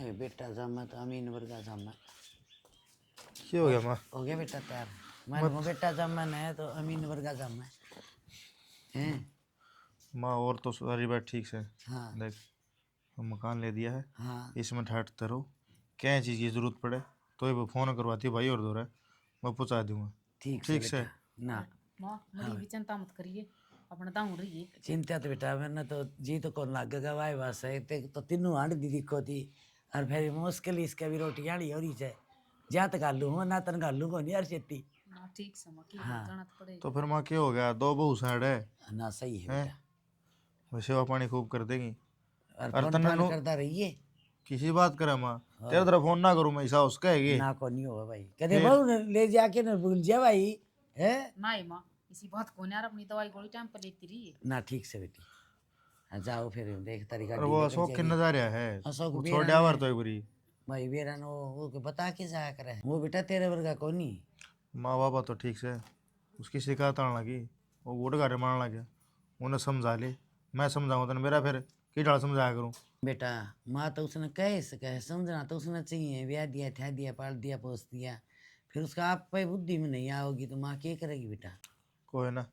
नहीं बेटा जमा तो अमीन वर्गा जमा क्या हो गया माँ? हो गया बेटा तैयार। मैं वो बेटा जमन है तो अमीन वर्गा जमा है। माँ और तो सारी बात ठीक से। हाँ देख, हम मकान ले दिया है, हाँ इसमें ठहरते रहो। क्या चीज़ की ज़रूरत पड़े तो ये फ़ोन करवाती है भाई और दो है, मैं पहुँचा दूंगा। ठीक से ठीक से। बेटा ना माँ मेरी भी चिंता मत करिए, अपना दाऊ रही है। चिंता तो बेटा मैंने तो जी तो कौन लागेगा वाई बस है ते तो तीनों हांड दी दिक्को थी और फिर मुश्किल इसका भी रोटी आड़ी हो रही है जा तक आलू हो ना तन आलू को नहीं यार चेती। माँ ठीक समय की हाँ। जाना तो पड़ेगा। तो फिर माँ क्या हो गया, दो बहू साइड है, ना सही है हैं? बेटा वो सेवा पानी खूब कर देगी। और और फोन तन्ने फान नो करता रहिए किसी बात करे माँ, तेरे तरफ फोन ना करूँ मैं, ऐसा उसका है ये। ना को नहीं होगा भाई कदे बहू ने ले जाके न भूल जा भाई है नहीं माँ इसी बात को यार, अपनी दवाई गोली टाइम पर लेती रही है। ना ठीक से बेटी। हाँ, जाओ फिर देख तारी और गाड़ी वो लेकर अशोक के जाएगी। नजारे है, अशोक वो भी छोड़ रहना आवर है। तो एक बुरी। भाई बेरा नो वो के बता के जाया करे वो बेटा तेरे वर्गा को नहीं। माँ बाबा तो ठीक से, उसकी शिकायत आने लगी, वो वोट गारे मारने लग गया। उन्हें समझा ले, मैं समझाऊँ तो मेरा फिर की डाल समझाया करूँ। बेटा माँ तो उसने कहे से कहे समझना तो उसने चाहिए ब्याह दिया था दिया पाल दिया पोस दिया फिर उसका आप पे बुद्धि में नहीं आओगी तो माँ क्या करेगी बेटा। कोई ना,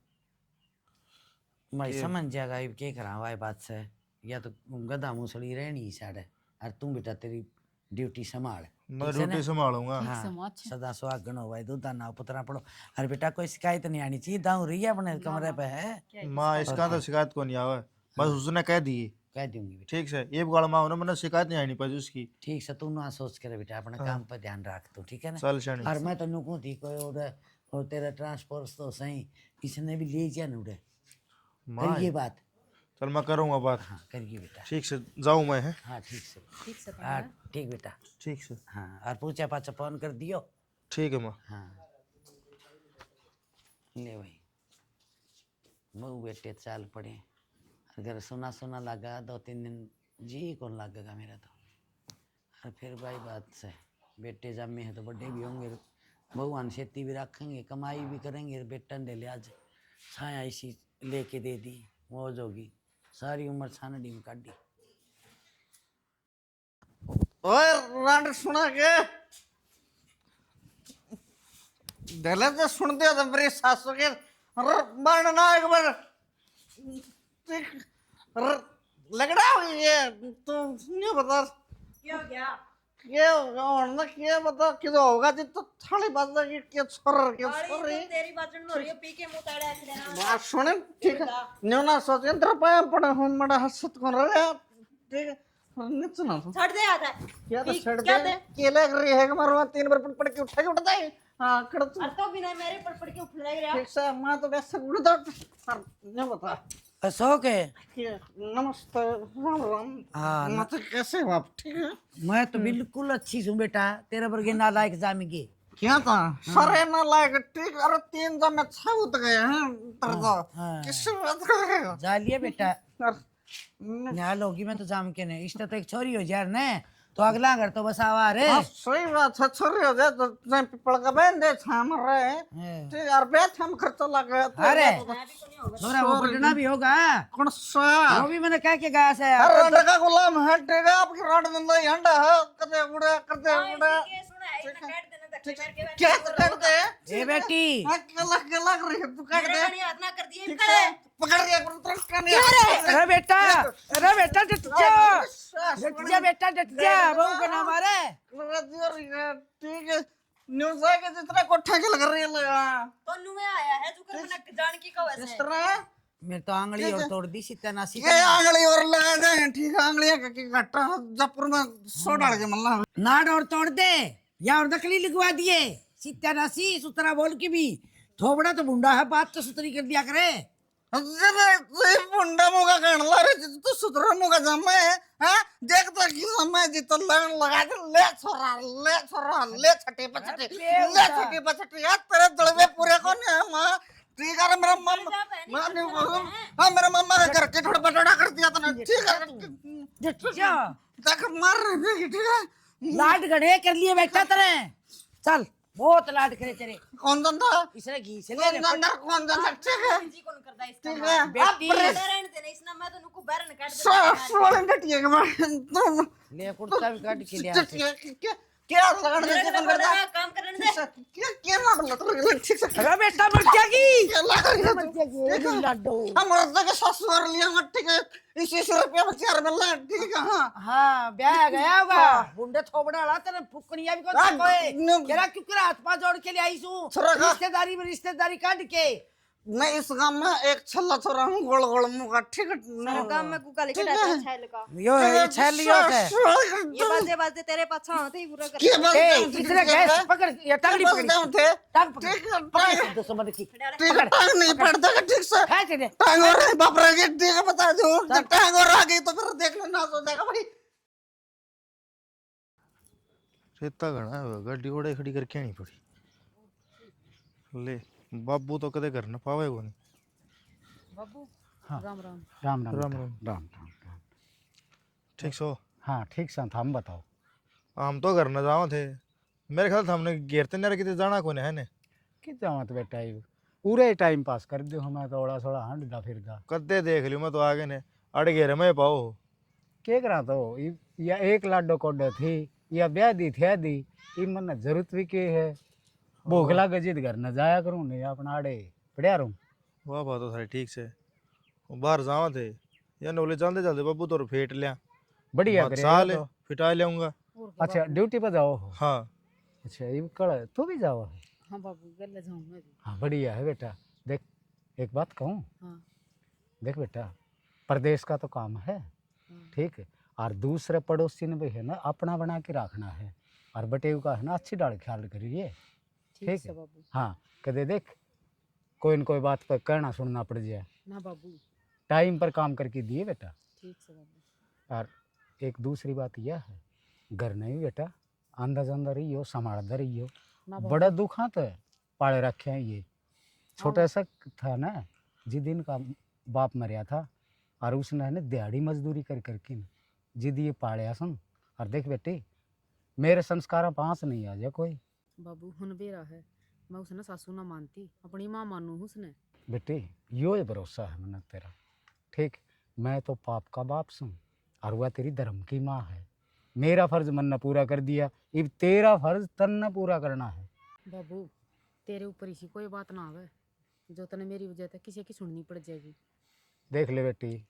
भाई ये समझ जाएगा ये क्या करा भाई बात से या तो गधा मुसड़ी रहनी साढ़े और तुम बेटा तेरी ड्यूटी संभाल मैं ठीक से ना। ड्यूटी संभालूंगा। ठीक हाँ से माँ अच्छा। सदा सुहागन हो भाई दूधा ना पुतना पड़ो। अरे बेटा कोई शिकायत नहीं आनी चाहिए दाऊ रही है अपने कमरे पे है। क्या है माँ इसका तो शिकायत को नहीं आवे, बस उसने कह दी। कह दूंगी बेटा ठीक से, ये बगाड़ माँ उन्होंने, मैंने शिकायत नहीं आनी पाई उसकी। ठीक से तू ना सोच करे बेटा अपने काम पर ध्यान रख तू ठीक है ना। चल शानी। और मैं तेन कहूँ थी कोई और तेरा ट्रांसपोर्ट तो सही इसने भी ले जा उड़े माँ करिए बात। चल मैं करूँगा बात। हाँ करिए बेटा। ठीक से जाऊँ मैं, है? हाँ ठीक से ठीक से हाँ ठीक बेटा। ठीक से। हाँ और पूछा पाछा फोन कर दियो। ठीक है माँ। हाँ ले भाई बहु बेटे चाल पड़े अगर सुना सुना लगा 2-3 दिन जी कौन लगेगा मेरा तो। और फिर भाई बात से बेटे जमे हैं तो बड़े भी होंगे भगवान खेती भी रखेंगे कमाई भी करेंगे बेटा ने ले आज छाया इसी लेके दे दी मौज होगी सारी उम्र छानडी में काटी। ओए रांड सुना के दले तो सुन दिया तो मेरी सासू के बनना एक बार लगड़ा ये तो नहीं बता क्या हो गया? क्या होगा क्या बता किधर होगा जी तो थाली बाजा की क्या छोर क्या अरे छोर ये तो तेरी बात हो रही है पी के मुंह ताड़ा ऐसे देना बात सुने ठीक है न्यू ना सोचे तेरा पाया पड़ा हूँ मड़ा हंसत कर रहा है ठीक है नहीं सुना तो छड़ दे आता है क्या तो छड़ क्या दे ये लग रही है कि मारो 3 बार पड़ के उठा के उठता है। हाँ कर तू अरे तो बिना मेरे पड़ के उठ लग रहा ठीक से माँ तो वैसे उड़ दो नहीं बता अशोक है। कि नमस्ते राम राम हाँ मैं तो कैसे हो आप ठीक है मैं तो बिल्कुल अच्छी हूँ बेटा तेरे वर्गे नालायक जामेंगे। क्या था सरे ना लायक ठीक अरे 3 जब मैं 6 उठ गए हैं तर तो हाँ। किस बात कर रहे हो जा लिए बेटा अरे, निहाल होगी मैं तो जाम के नहीं इष्ट तो एक छोरी हो यार ने तो अगला घर तो बस आवा रे। हाँ सही बात है छोरी हो जाए तो जब पिपल का बहन दे छाम रहे ठीक यार बेच हम खर्चा लगा अरे मैं भी तो नहीं होगा थोड़ा वो पटना भी होगा कौन सा वो भी मैंने कह के गया से अरे अंडा का गुलाम है ठीक है आपकी राड दिन दो अंडा है कदे उड़े के सुना है इतना काट देना धक्के करके क्या कर दे ए बेटी गला कर रही है तू काट दे मेरे हाथ ना कर दिए ठीक है पकड़ दिया करो तुरंत करने अरे बेटा डट जा बेटा डट जा बहू का नाम आ रे। ठीक है न्यूज़ है कि जितना कोठा के लग रही है तो नु में आया है तू कर मना जान की कव इस ऐसे तरह मेरे तो आंगली और तोड़ दी सीता नासी ये आंगली और लगा दे ठीक है आंगलियां का घट्टा जयपुर में सो डाल के मल्ला नाड़ और तोड़ दे या और नकली लिखवा दिए सीता नासी सुतरा बोल के भी थोबड़ा तो बुंडा है बात तो सुतरी कर दिया करे। अरे मुंडा मुगा कणला रे तू सुतरा मुगा जमा है हां देख तो की समय जी तो लग लगा दे ले छटे पछटे ले छटे पछटे यार तेरे दलवे पूरे कौन है मां ठीक है मेरा मम्मा मां ने बोलो हां मेरा मम्मा का घर के थोड़ा बटोड़ा कर दिया था ठीक है डट जा तक मार रहे ठीक है लाड गढ़े कर लिए बेटा तेरे चल बहुत लाड करे तेरे कौन दंदा इसने घी से ले कौन ले दंदा कौन दंदा ठीक है जी कौन करदा इसका ठीक है बेटी रहने देना इसना मैं तो नुको बैरन काट दे सोलन डटिए के ले कुर्ता भी काट के ले क्या आते। क्या क्या लगाने मेरे दे को कर लगा काम करने दे। क्या क्या लग रहा है ठीक से अरे बेटा मर जाएगी, क्या लग रहा मर जाएगी ये लाडो। हमारा तो ससुर लिया मत ठीक है इसी से रुपया बचार मिलना ठीक है हाँ हाँ ब्याह गया होगा बुंडे थोबड़ा ला तेरे फुकनिया भी कौन सा कोई केरा क्यों करा हाथ पांव जोड़ के ले आई सू छोरा। रिश्तेदारी में रिश्तेदारी काट के। मैं इस गांव में एक छल्ला छोरा हूँ गोल गोल मुंह का ठीक है गांव में कुका लेके जाता है छैल का। यो ये छैल लियो से ये बाजे बाजे तेरे पाछा होते ही पूरा कर। क्या बात ए इतने गैस पकड़ ये टांगड़ी पकड़ी थे टांग पकड़ ठीक है पकड़ दुश्मन की ठीक है टांग नहीं पड़ता ठीक से खींच दे। टांग और बाप रे ठीक है बता दो जब टांग और आ गई तो फिर देख लेना हो जाएगा भाई। रेता घना है गाड़ी घोड़े खड़ी करके आनी पड़ी ले बाबू तो कदे घर न पावे को नहीं। बाबू हाँ। राम राम। राम राम राम बेटा, राम। राम राम राम। ठीक सो हाँ ठीक संत हम बताओ। हम तो घर न जावा थे मेरे ख्याल से हमने घेरते नहीं रखी जाना को है ने कि जावत बेटा ये पूरे टाइम पास कर दो हमें तो ओड़ा सोड़ा हंडदा फिरदा कदे देख लियो मैं तो आगे ने अड़ घेरे में पाओ के करा तो या एक लाडो कोडो थी या ब्याह दी थे दी ये मन जरूरत भी के है भूख लागे जिद घर न जाया करूँ नहीं अपना आड़े पड़िया रहूँ। वाह बात तो सारी ठीक से बाहर जावा थे या नोले चलते चलते बाबू तो फेट लिया बढ़िया बात करेगा साल है तो। फिटा लियाऊंगा। और क्या अच्छा ड्यूटी पर जाओ हो। हाँ अच्छा ये कल तू भी जाओ है। हाँ बाबू गले जाऊँ मैं भी। हाँ बढ़िया है बेटा देख एक बात कहूँ हाँ देख बेटा प्रदेश का तो काम है हाँ। ठीक है और दूसरे पड़ोसी ने भी है ना अपना बना के रखना है और बटेव का है ना अच्छी डाल ख्याल करिए ठीक ठीक से है। बाबू। हाँ कदे देख कोई न कोई बात पर कहना सुनना पड़ जाए ना बाबू टाइम पर काम करके दिए बेटा। ठीक से बाबू। और एक दूसरी बात यह है घर नहीं बेटा आंदा जांदा रही हो संभालता रही हो ना बाबू। बड़ा दुख आता है पाले रखे हैं ये छोटा सा था ना जिस दिन का बाप मरिया था और उसने है ना दिहाड़ी मजदूरी कर करके न जिद ये पालिया सुन और देख बेटे मेरे संस्कार पास नहीं आ जाए कोई बाबू हुन बेरा है मैं उसने सासू ना मानती अपनी माँ मानू उसने। बेटे यो ही भरोसा है मन तेरा ठीक मैं तो पाप का बाप सुन और वह तेरी धर्म की माँ है मेरा फर्ज मन ने पूरा कर दिया अब तेरा फर्ज तन ने पूरा करना है। बाबू तेरे ऊपर इसी कोई बात ना आवे जो तने मेरी वजह से किसी की सुननी पड़ जाएगी। देख ले बेटी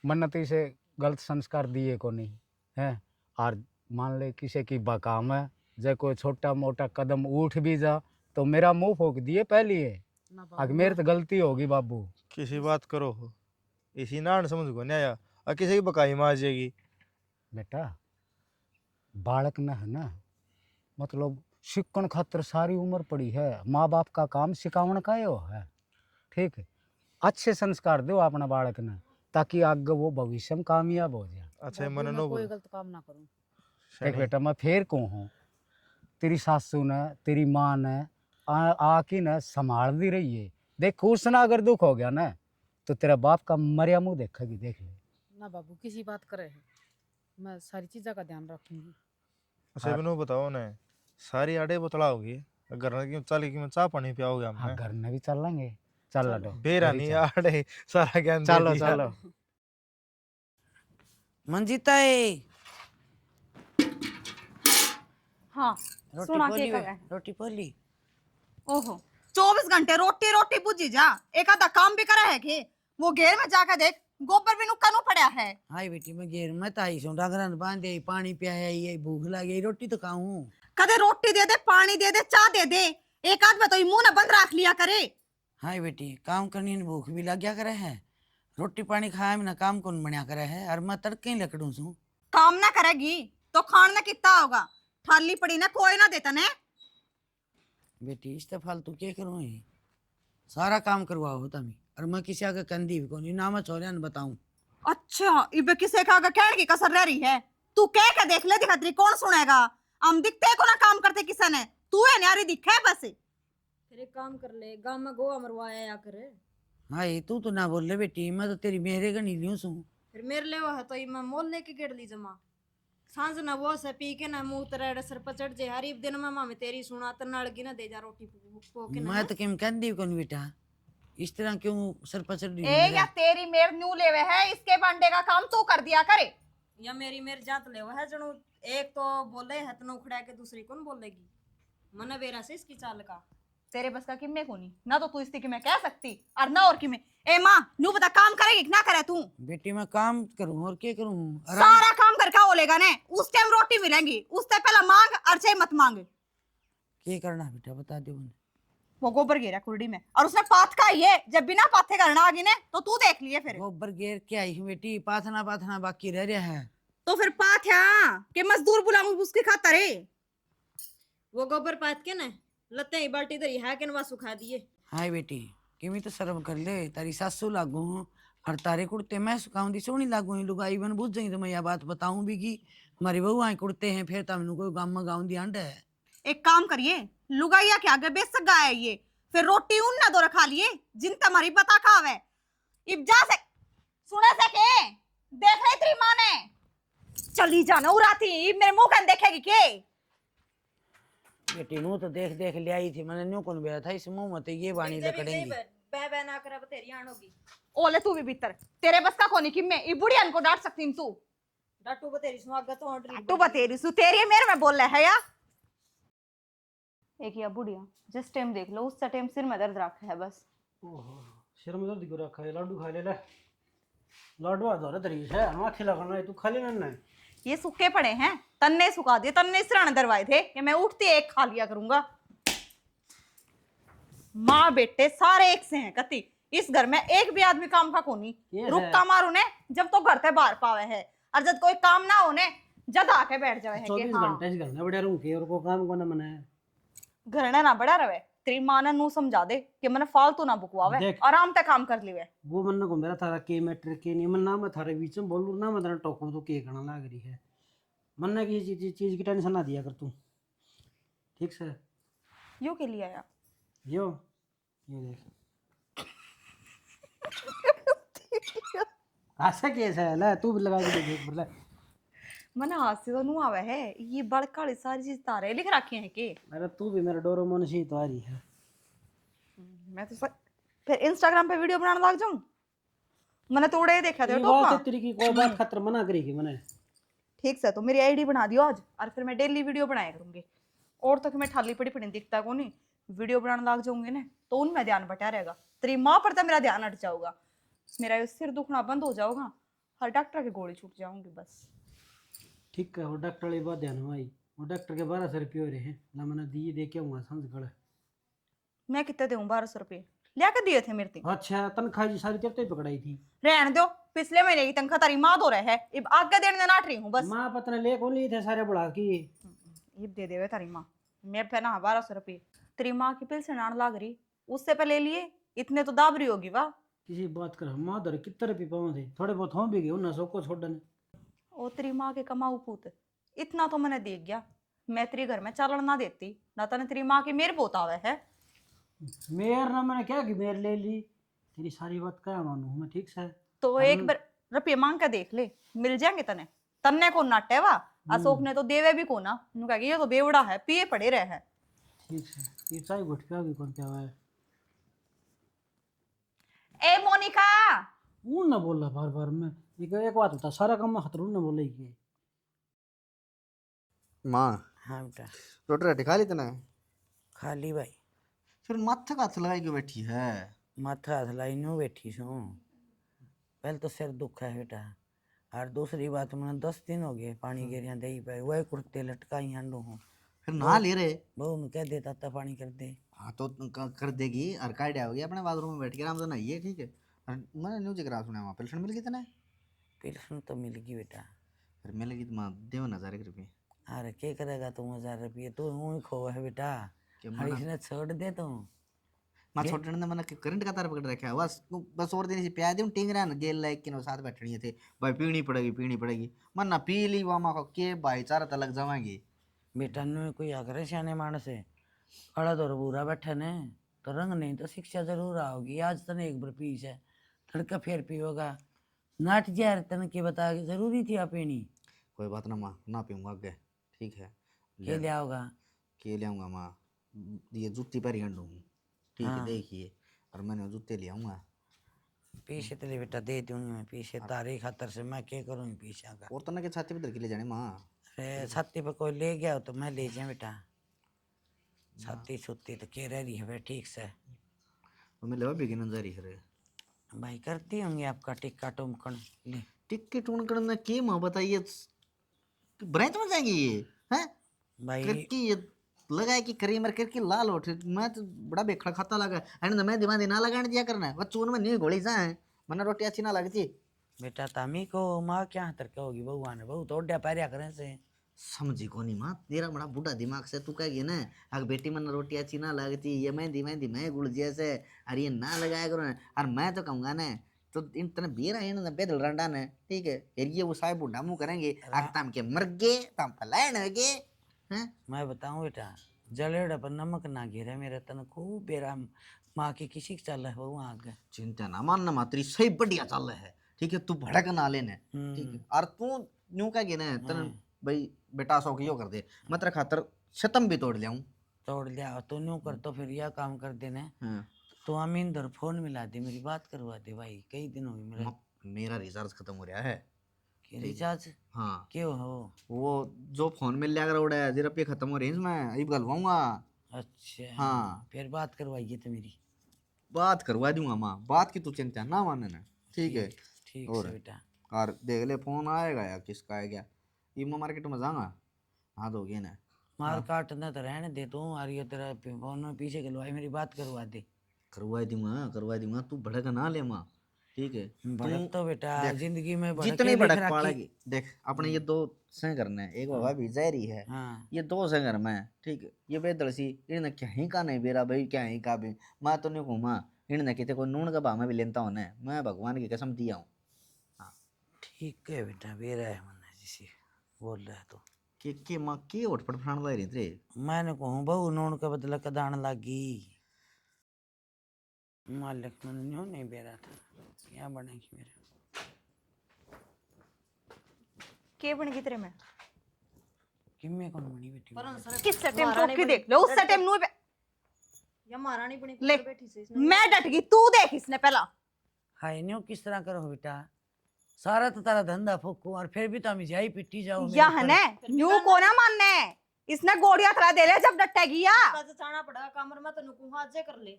मन्नती से गलत संस्कार दिए को नहीं है और मान ले किसी की बकाम है जब कोई छोटा मोटा कदम उठ भी जा तो मेरा मुंह फूक दिए पहले है ना अगर बाबू मेरी तो गलती होगी बाबू। किसी बात करो इसी नान समझ को नहीं आया और किसी की बकाई मार जाएगी। बेटा बालक न है ना मतलब शिक्षण खातर सारी उम्र पड़ी है माँ बाप का काम सिखावन का ही है ठीक है अच्छे संस्कार दो अपना बालक ने ताकि आगे वो भविष्य में कामयाब हो जाए। अच्छा बाबू, मन मैं नो कोई गलत काम ना करूँ। देख बेटा मैं फिर कहूँ हूँ तेरी सासू ने तेरी माँ ने आके न संभाल दी रही है देख उसना अगर दुख हो गया ना तो तेरा बाप का मरिया मुँह देखेगी देख ले। ना बाबू किसी बात करे है मैं सारी चीज़ों का ध्यान रखूंगी। अच्छा बनो बताओ ना सारी आड़े बोतला होगी घर की चल की चाह पानी पियाओगे हाँ हमें घर में भी चल लेंगे चल लडो बेरा घरी नहीं चल। आड़े सारा ज्ञान दे चलो दिया। चलो मंजीता है हाँ रोटी सुना पोली के वे, कहे। रोटी पोली। ओहो 24 घंटे रोटी रोटी बुझी जा एक आधा काम भी करा है के वो घेर में जाकर देख गोबर भी नुक्का नु पड़ा है। हाय बेटी मैं घेर मत आई सो डंगरन बांधे पानी पिया ये भूख लगी रोटी तो खाऊं। कदे रोटी दे दे पानी दे दे चाह दे दे एक आध में तो मुंह न बंद रख लिया करे। हाय बेटी काम करनी ने भूख भी लग गया करे है रोटी पानी खाए में ना काम कौन बनया करे है और मैं तड़के ही लकड़ू सू। काम ना करेगी तो खान ना कितना होगा थाली पड़ी ना कोई ना देता ने। बेटी इस फालतू के करूँ ये सारा काम करवाओ तमी और मैं किसी आगे कंदी भी कोनी ना मैं छोरिया ने बताऊं। अच्छा इबे किसे का कहने की कसर रह रही है तू कह के देख ले दिखतरी कौन सुनेगा हम दिखते को ना काम करते किसी ने तू है न्यारी दिखे बस फिर एक काम कर ले गांव में गोवा मरवाया या करे। हाय तू तो ना बोल ले बेटी मैं तो तेरी मेहरे गनी लियूं सू। फिर मेरे ले वो है तो मैं मोल लेके गेड़ ली जमा सांझ ना वो से पी के ना मुंह तेरे सर पर चढ़ जे हर दिन में मामे तेरी सुना त नड़गी ना दे जा रोटी पो के ना मैं तो किम कंदी भी कोनी बेटा इस तरह क्यों सर पर चढ़ रही ए या तेरी मेर न्यू लेवे है इसके बांडे का काम तू कर दिया करे। या मेरी जात ले है जणू एक तो बोले है तना उखड़ा के दूसरी कौन बोलेगी मना बेरा से इसकी चाल का तेरे बस का किम्मे कोनी ना तो तू इस की मैं कह सकती और ना और किम्मे। ए माँ नू बता काम करेगी कि ना करे तू? बेटी मैं काम करूँ और क्या करूँ? सारा काम करके बोलेगा ने उस टाइम रोटी मिलेगी उससे पहला मांग और चाहे मत मांग। क्या करना बेटा बता दो मुझे। वो गोबर गिरा कुर्डी में और उसने पाथ का ये जब बिना पाथे करना आगे ने तो तू देख लिए फिर। गोबर घेर के आई हूँ बेटी, पाथना पाथना बाकी रह रहा है। तो फिर पाथ्या के मजदूर बुलाऊं उसके खातर है। वो गोबर पात के ना लते ही बाल्टी धरी है के नवा सुखा दिए। हाय बेटी किमी तो शर्म कर ले, तारी सासू लागू हूँ और तारे कुर्ते मैं सुखाऊं दी सोनी लागू ही लुगाई बन बुझ जाई तो मैं यह बात बताऊं भी कि हमारी बहू आई कुर्ते हैं फिर तमनु कोई गाँव में गाँव दी आंड है। एक काम करिए लुगाइया के आगे बेच सक गाया ये फिर रोटी उन ना दो रखा लिए जिन तुम्हारी पता खावे इब जा से सुने से के देख रही तेरी माँ ने चली जाना उराती मेरे मुंह कन देखेगी के? बेटी नू तो देख देख ले आई थी, मैंने न्यू कौन बेरा था इस मुंह में तो ये बाणी लकड़ेंगी। बह बह ना कर अब तेरी आन होगी। ओले तू भी भीतर तेरे बस का कोनी कि मैं ई बुढ़िया को डांट सकती हूं तू? डाटू बतेरी स्वागत हो तू बतेरी सु तेरी मेरे में बोल रहा है या एक या बुढ़िया जिस टाइम देख लो उस टाइम सिर में दर्द रखा है बस। ओहो सिर में दर्द क्यों रखा है? लड्डू खा ले ले। लड्डू आ धोरे तरीके से हमारा खिला करना है तू खा लेना ना। ये सूखे पड़े हैं तन्ने सुखा दिए तन्ने सिराने दरवाए थे कि मैं उठती एक खा लिया करूंगा। माँ बेटे सारे एक से हैं कति इस घर में एक भी आदमी काम का कोनी रुक्का मारू ने जब तो घर से बाहर पावे है और जब कोई काम ना होने जद आके बैठ जावे है 24 घंटे से घर में बड़े रहूं के और को काम को ना मना है। घर ने ना बड़ा रवे तेरी माँ ने नू समझा दे कि मैंने फालतू ना बुकवावे देख। आराम से काम कर लिवे। वो मन को मेरा थारा के मैटर के नहीं मन ना मैं थारे बीच में बोलूं ना मैं टोकू तो के करना लाग रही है। मन की चीज की टेंशन ना दिया कर तू ठीक से। यो के लिए आया यो ये देख ऐसा कैसा है ले तू भी लगा के देख बोले मना हाथ से तो नू आवे है ये बड़का सारी चीज तारे लिख रखी है के? अरे तू भी मेरा डोरेमोन सी तो आ रही है। मैं तो फिर इंस्टाग्राम पे वीडियो बनाने लग जाऊं? मैंने तो उड़े देखा था ये टोपा। बात तेरी की कोई बात खतर मना करेगी मैंने। ठीक से तो मेरी आईडी बना दियो आज और फिर मैं डेली वीडियो बनाया करूंगी और तो कि मैं ठाली पड़ी पड़ी दिखता को नहीं वीडियो बनाने लग जाऊंगी ना तो उनमें ध्यान बटा रहेगा तेरी माँ पर तो मेरा ध्यान हट जाऊंगा मेरा ये सिर दुखना बंद हो जाऊंगा हर डॉक्टर की गोली छूट जाऊंगी बस। ठीक है वो डॉक्टर वाली बात ध्यान में आई वो डॉक्टर के 1200 रुपये हो रहे हैं ना मैंने दिए दे के आऊँगा समझ गड़ा। मैं कितने दूं 1200 रुपये लिया के दिए थे मेरे तीन। अच्छा तनख्वाह जी सारी तेरे तो ही पकड़ाई थी। रहने दो पिछले महीने की तनख्वाह तारी माँ दो रहे है अब आगे देने नाट रही हूँ बस। माँ पता ले कौन लिए थे सारे बढ़ा की ये दे देवे तारी माँ मेरे पे ना 1200 रुपये तेरी माँ की पेंशन आने लग रही उससे पहले लिए इतने तो दाब रही होगी वाह। किसी बात कर माँ दर कितने रुपये पाँव थे थोड़े बहुत हो भी गए उन्हें सौ को छोड़ने। ओ तेरी माँ के कमाऊ पूत इतना तो मैंने देख गया मैं तेरे घर में चालन ना देती ना तने तेरी माँ की मेरे पोत आवे है। मेर ना मैंने क्या कि मेर ले ली तेरी सारी बात क्या मानू मैं ठीक से। तो एक बार रुपये मांग के देख ले मिल जाएंगे तने तन्ने को नाटे वा अशोक ने तो देवे भी को ना कहेगी ये तो बेवड़ा है पिए पड़े रहे है। ठीक है ये चाय घुट के भी कौन क्या है। ए मोनिका ऊन ना बोल रहा बार बार मैं एक बात होता सारा काम में खतरू ना बोले कि माँ हाँ बेटा रोटी राटी खा ली तने? खा ली भाई। फिर माथे का हाथ लगाई के बैठी है? माथा हाथ लाई न्यू बैठी सू पहले तो सिर दुख है बेटा और दूसरी बात मैंने 10 दिन हो गए पानी गिरिया दही पे वही कुर्ते लटकाई हांडू हूँ फिर नहा ले रहे? बहू में कह देता था पानी कर दे। हाँ तो कर देगी और काट होगी अपने बाथरूम में बैठ के आराम से नहाइए ठीक है। और मैंने न्यूज करा सुना वहाँ पेंशन मिल गई तने? पेंशन तो मिल गई बेटा। फिर मिलेगी तो माँ देव 1000 रुपये। अरे क्या करेगा तुम 1000 रुपये तू ऊँ खो है बेटा हरीश ने छोड़ दे तू। माँ छोटे ने मैंने करंट का तार पकड़ रखा है बस और दिन से प्याज दूँ टिंग रहा गेल लाइक के साथ बैठनी थे भाई पीनी पड़ेगी मन ना पी ली वहाँ माँ को के भाईचारा तलक जमाएगी। बेटा ने कोई आकर सियाने मानस है खड़ा तो बुरा बैठा ने तो रंग नहीं तो शिक्षा जरूर आओगी। आज तने एक बार पीस है तड़का फिर पियोगा नाट जा तने के बता के जरूरी थी आप पीनी। कोई बात ना माँ ना पीऊँगा आगे ठीक है। के ले आओगा? के ले आऊँगा माँ ये जूती पर ही हूँ ठीक है हाँ। देखिए और मैंने जूते ले आऊँगा पीछे तेरे बेटा दे दूंगी मैं पीछे तारी खातर से मैं क्या करूँगी पीछे का। और तो ना के छाती पे धर के ले जाने माँ। अरे छाती पे कोई ले गया हो तो मैं ले जाऊँ बेटा। छाती छुत्ती तो के रह रही है भाई ठीक से। तो मैं लेवा बिगिनर जा रही है भाई करती होंगी आपका टिक्का टुमकन ले। टिक्के टून करना के माँ बताइए ब्रांच में जाएंगे ये हैं भाई करके ये लगा है कि करीमर करके लाल उठ मैं तो बड़ा बेखड़ा खाता लगा एंड मैं दिमाग ना लगाने दिया करना वो चून में नहीं गोली जाए मना रोटी अच्छी ना लगती। बेटा तामी को माँ क्या हतर के होगी बउआ ने बहु तोड़ पैरिया करें से। समझी को नहीं माँ तेरा बड़ा बूढ़ा दिमाग से तू कहेगी ना अगर बेटी मन रोटी अच्छी ना लगती ये मेहंदी मेहंदी मैं गुड़ जैसे अरे ये ना लगाया करो ना और मैं तो कहूँगा ना तो इन तने बेरा है ना बेदल रंडा ने ठीक है फिर ये वो साहब बूढ़ा मुँह करेंगे आग ताम के मर गए ताम पलायन हो गए हैं। मैं बताऊँ बेटा जलेड़ा पर नमक ना गिरे मेरे तन खूब बेरा माँ की किसी के चल है वो आगे। चिंता ना मानना मात्री सही बढ़िया चल रहा है ठीक है तू भड़क ना लेने ठीक है और तू यूं कहेगी ना तन भाई बेटा सौ की यो कर दे मैं तेरे खातर शतम भी तोड़ लियाऊं। तोड़ लिया तो न्यू कर तो फिर यह काम कर देने हाँ। तो अमींदर फोन मिला दे मेरी बात करवा दे भाई कई दिन हो गए मेरा मेरा रिचार्ज खत्म हो रहा है रिचार्ज हाँ क्यों हो वो जो फोन मिल लिया उड़ा है जरा पे खत्म हो रही है मैं अभी गलवाऊंगा। अच्छा हाँ फिर बात करवाइए तो मेरी बात करवा दूंगा माँ बात की तू चिंता ना मानना ना ठीक है। ठीक और से बेटा और देख ले फोन आएगा या किसका आएगा ये मैं मार्केट में जाऊंगा हाँ दोगे ना मार काटना तो रहने दे तू और ये तेरा फोन में पीछे गलवाई मेरी बात करवा दूंगा तू भड़क ना ले माँ ठीक है। भड़क तो बेटा देख, जिंदगी में भड़के जितनी लिख भड़क रखी। पाड़ेगी देख अपने ये दो से करना है एक बाबा भी जहरी है हाँ ये दो से घर में ठीक है ये बेदलसी इन्हें क्या ही का नहीं बेरा भाई क्या ही का भी मैं तो नहीं घूमा इन्हें कितने को नून का भाव में भी लेता हूँ ना मैं भगवान की कसम दिया हूँ। हाँ ठीक है बेटा बेरा है मन जिसे बोल रहा है तो के माँ के उठपट फटाण ला रही थे मैंने कहूँ बहु नून का बदला कदान लागी मालिक मन न्यू नहीं बेरा था क्या बनेगी मेरे के बन गई तेरे में किम्मे कौन बनी बेटी किस टाइम टोक के देख लो उस टाइम नु या महारानी बनी ले बैठी से इसने मैं डट गई तू देख इसने पहला हाय न्यू किस तरह करो बेटा सारा तो तारा धंधा फूकू और फिर भी तो हम जाई पिट्टी जाओ या है ने न्यू को ना मानने इसने गोड़िया थरा दे ले जब डटेगी या काज चाना पड़ा कमर में तनु को हाथ जे कर ले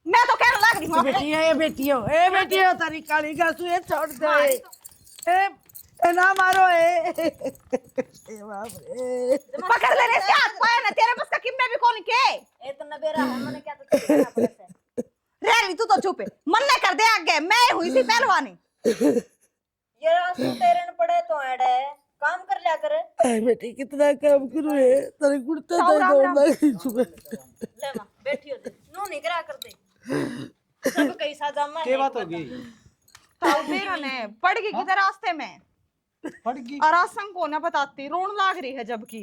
मैं तो कह लग रही हूं बेटी हो तारी काली गासू ये छोड़ दे ए ना मारो ए बाप रे पकड़ लेने से हाथ पाया ना तेरे पास का किम्मे भी कौन के ए तो न बेरा है मने क्या तो करना पड़े से रैली तू तो चुप है मन न कर दे आगे मैं हुई सी पहलवानी ये आंसू तेरे न पड़े तो एड़े काम कर लिया कर ए बेटी कितना काम करूं है तारे गुड़ता राम राम दौड़ना ले मां बैठी हो दे नो नहीं करा कर दे सब कैसा जामा है क्या बात होगी ताऊ मेरा ने पड़ गई किधर रास्ते में पड़ गई और आसंग को ना बताती रोन लाग रही है जबकि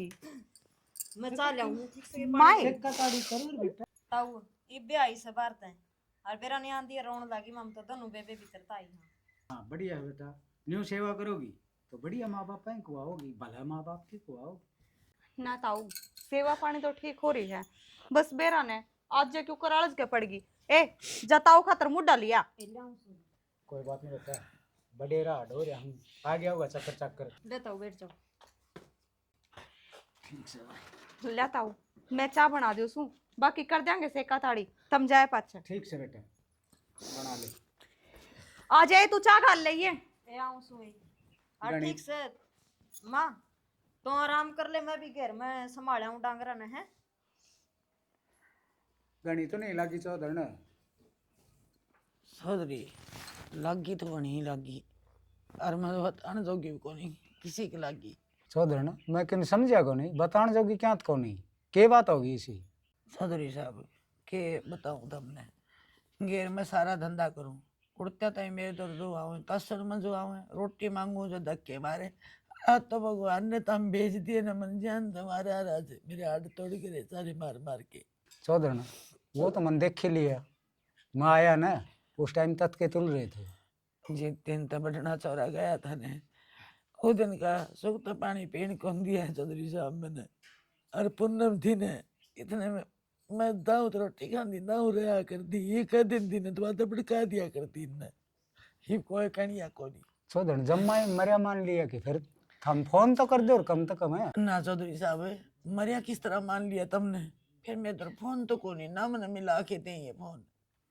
मैं चाल लाऊं ठीक से माई का ताड़ी करो बेटा ताऊ ई बे आई से बारते हैं और बेरा नहीं आंदी रोन लागी मम तो दोनों बेबे भीतर ताई हां हाँ बढ़िया है बेटा न्यू सेवा करोगी तो बढ़िया माँ बाप की खुआओगी भला माँ बाप की खुआओगी ना ताऊ सेवा पानी तो ठीक हो रही है बस बेरा ने आज जे क्यों करालज के पड़गी ए जताओ खातर मुड्डा लिया कोई बात नहीं बेटा बडेरा हडो रे हम आ गया होगा चक्कर चक्कर ले ताऊ बैठ जाओ ले ताऊ मैं चाय बना दियो सू बाकी कर देंगे सेका थाड़ी तम जाए पाछे ठीक से बेटा बना ले आ जाए तू चाय खा लइए ए आऊं सुई और ठीक से मां तो आराम कर ले मैं भी घर में संभाला हूं डांगरा ने है गणी तो नहीं लगी चौधर ने सौदरी लागी तो नहीं लागी और मैं बताने जोगी को नहीं किसी की लागी चौधर ने मैं किन समझा को नहीं बताने जोगी क्या को नहीं के बात होगी इसी सौदरी साहब के बताऊं तुमने घेर में सारा धंधा करूं उड़ते तय मेरे तो जो आऊँ कसर में जो आऊँ रोटी मांगू जो धक्के मारे आज तो भगवान ने तो हम भेज दिए न मन जान तुम्हारे आज मेरे हाथ तोड़ के सारे मार मार के चौधर ने वो तो मन देख ही लिया मैं आया ना उस टाइम तक के तुल रहे थे जिस दिन तो बटना चौरा गया था ने उस दिन का सुख तो पानी पीने कौन दिया है चौधरी साहब मैंने और पूनम थी ने इतने में मैं दाऊद रोटी खानी दाऊ रहा करती एक दिन दिन तो बात भड़का दिया करती ने ही कोई कनिया कोनी चौधरी जम्मा ही मरिया मान लिया कि फिर हम फोन तो कर दो और कम तो कम है ना चौधरी साहब मरिया किस तरह मान लिया तुमने फिर मैं तो फोन तो कोनी ना मैंने मिला के दे ये फोन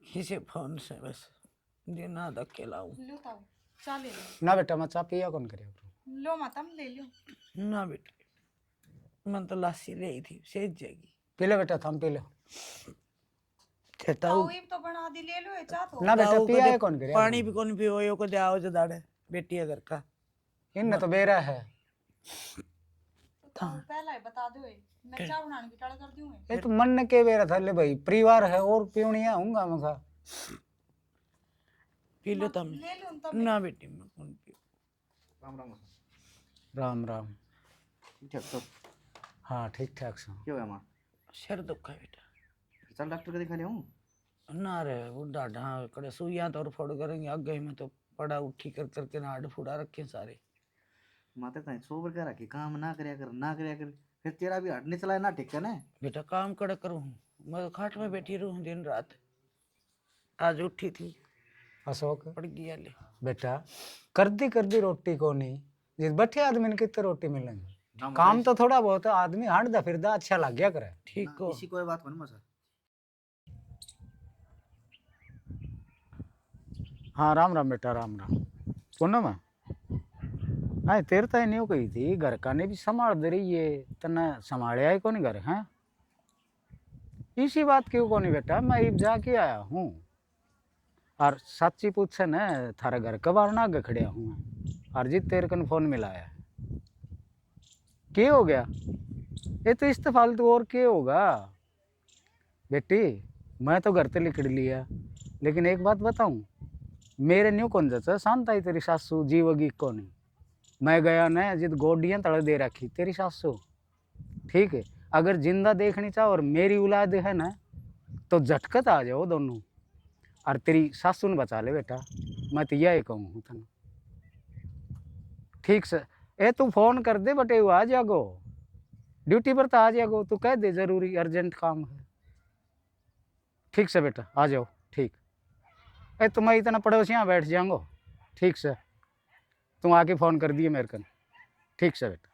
किसे फोन से बस दिन ना धक्के लाऊं लो ताऊ चाय ले लो ना बेटा मैं चाह पिया कौन करे लो माता ले लो ना बेटा मन तो लासी ले आई थी सेज जाएगी पी लो बेटा थम पी लो ताऊ ताऊ तो बना दी ले लो चाह तो ना बेटा ताऊ पिया कदे है कौन करे पानी भी कौन पियो यो को जाओ जदाड़े बेटी है घर का इनने तो बेरा है ताऊ पहला ही बता दो मैं चाय बनाने की टाल कर दूंगी ये तो मन ने के बेरा था ले भाई परिवार है और पियोनिया हूंगा मैं खा पी लो तुम ले लो तब ना बेटी मैं कौन पियो राम राम राम राम ठीक तो हाँ ठीक ठाक से क्यों है माँ सिर दुखा बेटा चल डॉक्टर को दिखा ले हूँ ना रे बुढ़ा ढां कड़े सुइयां तो और फोड़ करेंगे आगे में तो पड़ा उठी कर करके ना हाड फूड़ा रखे सारे माते ताई सोबर कर रखी काम ना करया कर फिर तेरा भी हट नहीं चला ना ठीक है ना बेटा काम कड़ा करूँ मैं तो खाट में बैठी रहूँ दिन रात आज उठी थी अशोक पड़ गया ले बेटा कर दी रोटी को नहीं जिस बैठे आदमी ने कितने रोटी मिलेंगे काम तो थोड़ा बहुत है आदमी हटदा फिरदा अच्छा लग गया करे ठीक को इसी कोई बात बन मसा हाँ राम राम बेटा राम राम पूनम हाँ तेरे तो नहीं कही थी घर का ने भी संभाल दे रही है तना संभालिया ही कौन घर है इसी बात क्यों कौन बेटा मैं इब जाके आया हूँ और सच्ची पूछे न थारे घर कब आना आगे खड़िया हूँ और जी तेरे कन फोन मिलाया क्या हो गया ये तो इस फालतू और क्या होगा बेटी मैं तो घर से लिखड़ लिया लेकिन एक बात बताऊं मेरे न्यू कौन जचा शांत आई तेरी सासू जीवगी कौन मैं गया न जिद गोडियां तड़ दे रखी तेरी सासू ठीक है अगर जिंदा देखनी चाहो और मेरी औलाद है ना तो झटकत आ जाओ दोनों और तेरी सासू ने बचा ले बेटा मैं तो यही कहूँ तन ठीक से ए तू फोन कर दे बटे आ जागो ड्यूटी पर तो आ जागो तू कह दे जरूरी अर्जेंट काम है ठीक से बेटा आ जाओ ठीक ए तुम इतना पड़ोसी यहाँ बैठ जाऊंगो ठीक से तुम आके फ़ोन कर दिए मेरे कन ठीक से बेटा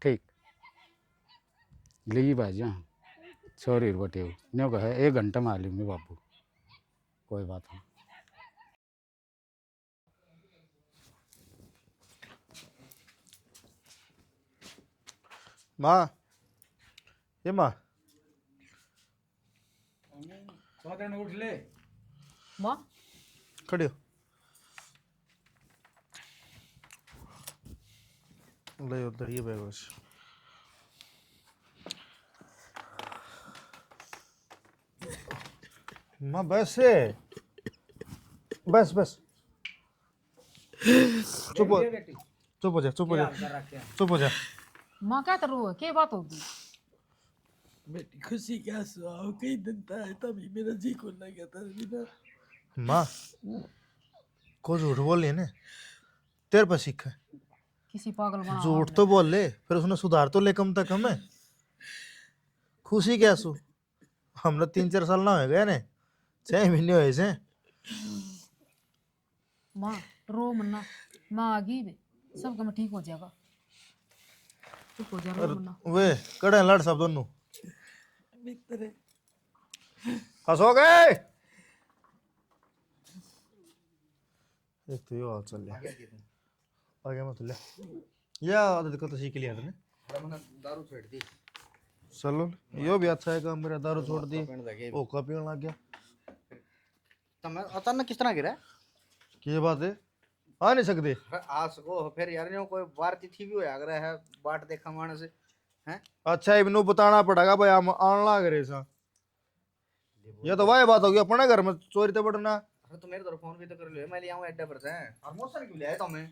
ठीक ली भाई हाँ सॉरी बटे न्यो कहे 1 घंटा में आ लूँ मैं बाबू कोई बात नहीं माँ ये माँ उठ ले माँ खड़ी हो ले उधर ये बैग बस माँ बस है बस बस चुप हो चुप हो जा चुप हो जा चुप हो जा माँ क्या कर रो है क्या बात होगी बेटी खुशी क्या सुहाओ कई दिन था तभी मेरा जी को लगा था बिना माँ को झूठ बोल रही है ना तेरे पर सीखा है किसी पागल बना झूठ तो बोल ले फिर उसने सुधार तो ले कम तक हमें खुशी क्या सु हमने 3-4 साल ना हो गए ने 6 महीने हुए से माँ रो मन्ना माँ आ गई बे सब काम ठीक हो जाएगा चुप हो जा रो मन्ना वे कड़े लड़ सब दोनों मित्र हंसो गए एक तो यो हाल चल रहा आगे मत ले या आदत को तो सीख लिया तूने दारू छोड़ दी चलो यो भी अच्छा है काम मेरा दारू छोड़ दी ओका पीने लग गया तो मैं अचानक किस तरह गिरा की बात है आ नहीं सकते आ सको फिर यार न्यू कोई बार तिथि भी होया करे है बाट देखा माने से हैं अच्छा इबनू बताना पड़ेगा भाई हम आन लग रहे सा ये तो वही बात हो गई अपने घर में चोरी तो बढ़ना अरे तो मेरे तो फोन भी तो कर लियो मैं ले आऊं अड्डे पर से और मोटर क्यों ले आए तुम्हें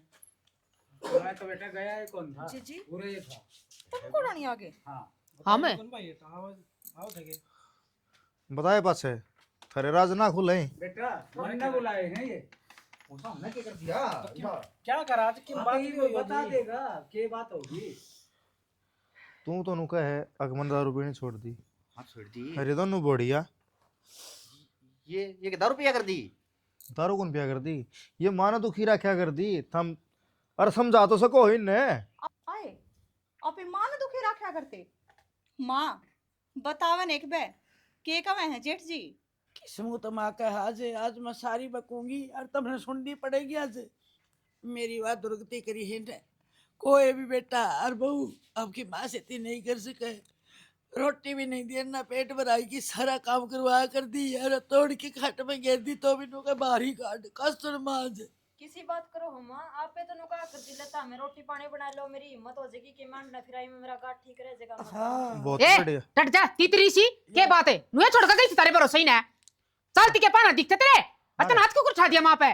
मैं तो बेटा गया ही कौन था जी पूरे ये था तुमको रानी आगे हाँ हाँ मैं बताए पास है थरे राज ना खुले बेटा मन्ना बुलाए हैं ये उसा हमने क्या कर दिया क्या करा आज की बात ही हुई बता देगा क्या बात होगी तू तो नुका है अगमन दारू पीनी छोड़ दी हां छोड़ दी अरे दोनों बढ़िया ये दारू पिया कर दी दारू कौन पिया कर दी? ये माना तो खीरा क्या कर दी थम? अरे समझा तो सको इन्हें। आए आप मां ने दुखी रखा करते मां बतावन एक बे के कवे हैं जेठ जी? किस्मत माँ का आज मैं सारी बकूंगी और तुमने सुननी पड़ेगी। आज मेरी बात दुर्गति करी है ने कोई भी बेटा और बहू आपकी माँ से इतनी नहीं कर सके। रोटी भी नहीं दी ना पेट भराई की सारा काम करवाया कर दी यार, तोड़ के खट में घेर दी तो भी नुका बाहर ही काट कसर माज। किसी बात करो हम आप पे तो नुका कर दी लेता मैं रोटी पानी बना लो मेरी हिम्मत हो जाएगी कि मांडना फिराई में मेरा गाठ ठीक रह जाएगा। हाँ बहुत ए बढ़िया। टट जा तीतरी सी के बात है नुए छोड़ के गई तारे भरोसे ही ना चलती के पाना दिखते तेरे अतन हाथ को कुछ दिया मां पे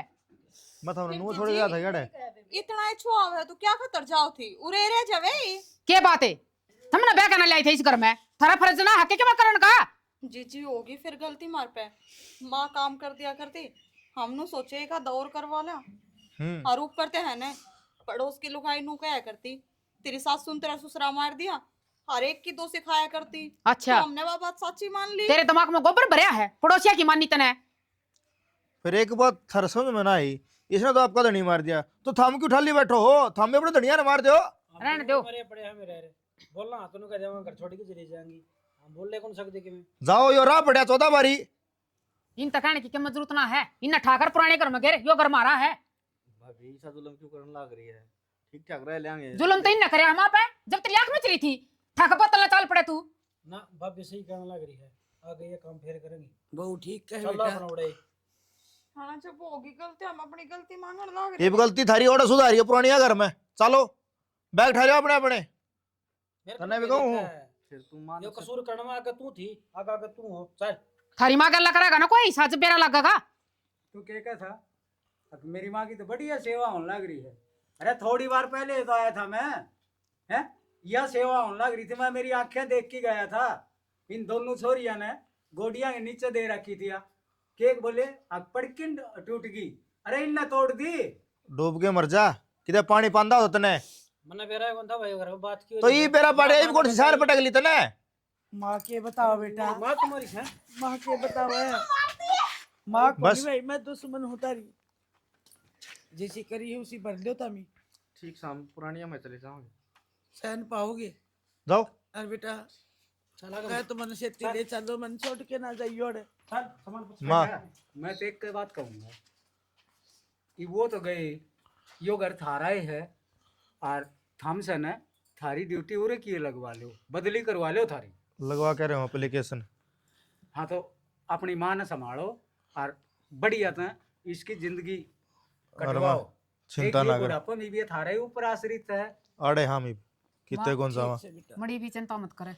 मैं था नुआ छोड़ गया था यार। इतना छुआव है तो क्या खतर जाओ थी उरे रे जवे के बात है हमने बैग ना लाई थे इस घर में थारा फर्ज ना हके के करण का। जी होगी फिर गलती मार पे माँ काम कर दिया करती हमनु सोचे का दौर करवा ला और ऊपर ते है ने पड़ोस की लुगाई नु कहा करती तेरी सास सुन तेरा ससुरा मार दिया हर एक की दो सिखाया करती। अच्छा तो हमने वो बात सच्ची मान ली। तेरे दिमाग में गोबर भरया है पड़ोसिया की मानी तने। फिर एक बात थर समझ में ना आई, इसने तो आपका धनी मार दिया तो थम क्यों ठाली बैठो हो? थम में अपने धनिया ने मार दो। रहने दो मरे पड़े हमें रह रहे बोलना हाथों का जावा घर छोड़ के चली जाएंगी हम बोल ले कौन सकते कि मैं जाओ यो राह पड़ा 14 बारी। इन तकाने की कीमत जरूरत ना है इन ठाकर पुराने घर में गेर यो घर मारा है। भाभी सा जुल्म क्यों करने लग रही है? ठीक ठाक रह लेंगे। जुल्म तो इन न करे हम पे जब तेरी आंख में चली थी ठाकर पतला चाल पड़े तू ना भाभी सही कहने लग रही है आगे ये काम फिर करेंगे बहु ठीक कहे चल बेटा। अपना उड़े हाँ जब होगी गलती हम अपनी गलती मांगने लग रहे ये गलती थारी और सुधारी है पुरानी घर में। चलो बैग ठहरे अपने अपने। तने भी कहूं फिर तू मान यो कसूर करने में आगे तू थी आगे आगे तू हो चल थारी मां गल्ला करेगा ना कोई साज बेरा लगेगा। तू क्या था? अब मेरी माँ की तो बढ़िया सेवा होने लग रही है। अरे थोड़ी बार पहले तो आया था मैं हैं यह सेवा होने लग रही थी मैं मेरी आंखें देख के गया था। इन दोनों छोरिया ने गोडियां के नीचे दे रखी थी केक बोले पड़किन टूट गई। अरे इनने तोड़ दी। डूब के मर जा किधर पानी पांदा हो तने मने बेरा कौन था भाई घर में बात की तो ये बेरा पड़े ये कोट सार पटक ली तने। माँ के बताओ बेटा माँ तुम्हारी है माँ के बताओ है माँ को बस। नहीं भाई मैं दुश्मन होता रही जैसी करी है उसी भर लो तमी ठीक शाम पुरानी में चले जाओगे सहन पाओगे। जाओ। अरे बेटा चला कहे तो मन से ले चलो मन छोड़ के ना जाइयो रे। चल सामान माँ मैं तो एक बात कहूंगा कि वो तो गए यो घर थारा ही है और थम से न थारी ड्यूटी उरे की लगवा लो बदली करवा लो थारी लगवा के रहे हो एप्लीकेशन। हाँ तो अपनी माँ ने संभालो और बढ़िया था इसकी जिंदगी कटवाओ। चिंता ना कर। बुढ़ापा में भी थारा ही ऊपर आश्रित है। अरे हाँ मी कितने कौन जावा ठीक से बेटा मड़ी भी चिंता मत करे